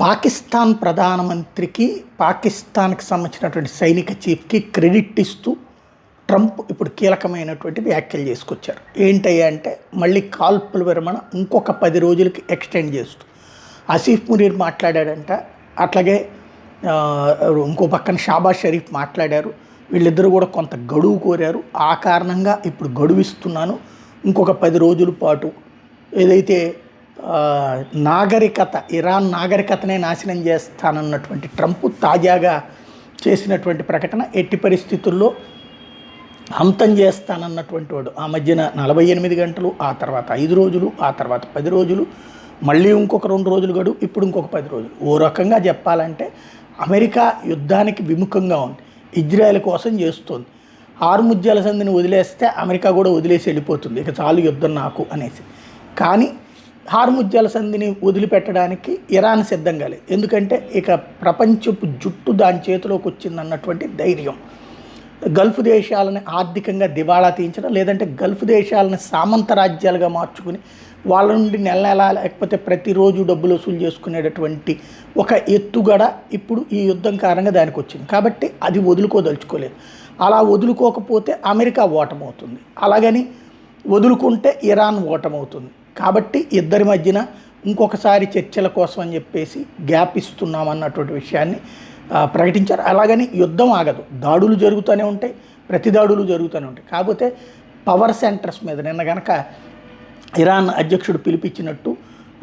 పాకిస్తాన్ ప్రధానమంత్రికి, పాకిస్తాన్‌కి సంబంధించినటువంటి సైనిక చీఫ్‌కి క్రెడిట్ ఇస్తూ ట్రంప్ ఇప్పుడు కీలకమైనటువంటి వ్యాఖ్యలు చేసుకొచ్చారు. ఏంటయ్యా అంటే మళ్ళీ కాల్పుల విరమణ ఇంకొక 10 రోజులకి ఎక్స్టెండ్ చేస్తూ. ఆసిఫ్ మునీర్ మాట్లాడాడంట. అట్లాగే ఇంకో పక్కన షాబాజ్ షరీఫ్ మాట్లాడారు. వీళ్ళిద్దరూ కూడా కొంత గడువు కోరారు. ఆ కారణంగా ఇప్పుడు గడువిస్తున్నాను, ఇంకొక 10 రోజుల పాటు ఏదైతే నాగరికత, ఇరాన్ నాగరికతనే నాశనం చేస్తానన్నటువంటి ట్రంప్ తాజాగా చేసినటువంటి ప్రకటన ఎట్టి పరిస్థితుల్లో అంతం చేస్తానన్నటువంటి వాడు. ఆ మధ్యన 48 గంటలు, ఆ తర్వాత 5 రోజులు, ఆ తర్వాత 10 రోజులు, మళ్ళీ ఇంకొక 2 రోజులు గడువు, ఇప్పుడు ఇంకొక 10 రోజులు. ఓ రకంగా చెప్పాలంటే అమెరికా యుద్ధానికి విముఖంగా ఉంది, ఇజ్రాయెల్ కోసం చేస్తుంది. హార్ముజ్ జలసంధిని వదిలేస్తే అమెరికా కూడా వదిలేసి వెళ్ళిపోతుంది, ఇక చాలు యుద్ధం నాకు అనేసి. కానీ హార్ముజ్ జలసంధిని వదిలిపెట్టడానికి ఇరాన్ సిద్ధంగా లేదు. ఎందుకంటే ఇక ప్రపంచపు జుట్టు దాని చేతిలోకి వచ్చిందన్నటువంటి ధైర్యం. గల్ఫ్ దేశాలను ఆర్థికంగా దివాళా తీయించడం, లేదంటే గల్ఫ్ దేశాలను సామంత రాజ్యాలుగా మార్చుకుని వాళ్ళ నుండి నెల లేకపోతే ప్రతిరోజు డబ్బులు వసూలు చేసుకునేటటువంటి ఒక ఎత్తుగడ ఇప్పుడు ఈ యుద్ధం కారణంగా దానికి వచ్చింది. కాబట్టి అది వదులుకోదలుచుకోలేదు. అలా వదులుకోకపోతే అమెరికా ఓటమవుతుంది, అలాగని వదులుకుంటే ఇరాన్ ఓటమవుతుంది. కాబట్టి ఇద్దరి మధ్యన ఇంకొకసారి చర్చల కోసం అని చెప్పేసి గ్యాప్ ఇస్తున్నామన్నటువంటి విషయాన్ని ప్రకటించారు. అలాగని యుద్ధం ఆగదు, దాడులు జరుగుతూనే ఉంటాయి, ప్రతి దాడులు జరుగుతూనే ఉంటాయి. కాకపోతే పవర్ సెంటర్స్ మీద నిన్న కనుక ఇరాన్ అధ్యక్షుడు పిలిపించినట్టు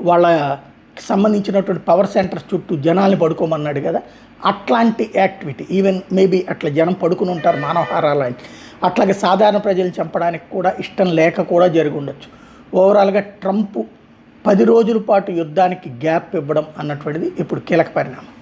వాళ్ళకి సంబంధించినటువంటి పవర్ సెంటర్స్ చుట్టూ జనాల్ని పడుకోమన్నాడు కదా, అట్లాంటి యాక్టివిటీ, ఈవెన్ మేబీ అట్లా జనం పడుకుని ఉంటారు మానవహారాలు లాంటి, అట్లాగే సాధారణ ప్రజలు చంపడానికి కూడా ఇష్టం లేక కూడా జరిగి ఉండొచ్చు. ఓవరాల్గా ట్రంప్ 10 రోజుల పాటు యుద్ధానికి గ్యాప్ ఇవ్వడం అన్నటువంటిది ఇప్పుడు కీలక పరిణామం.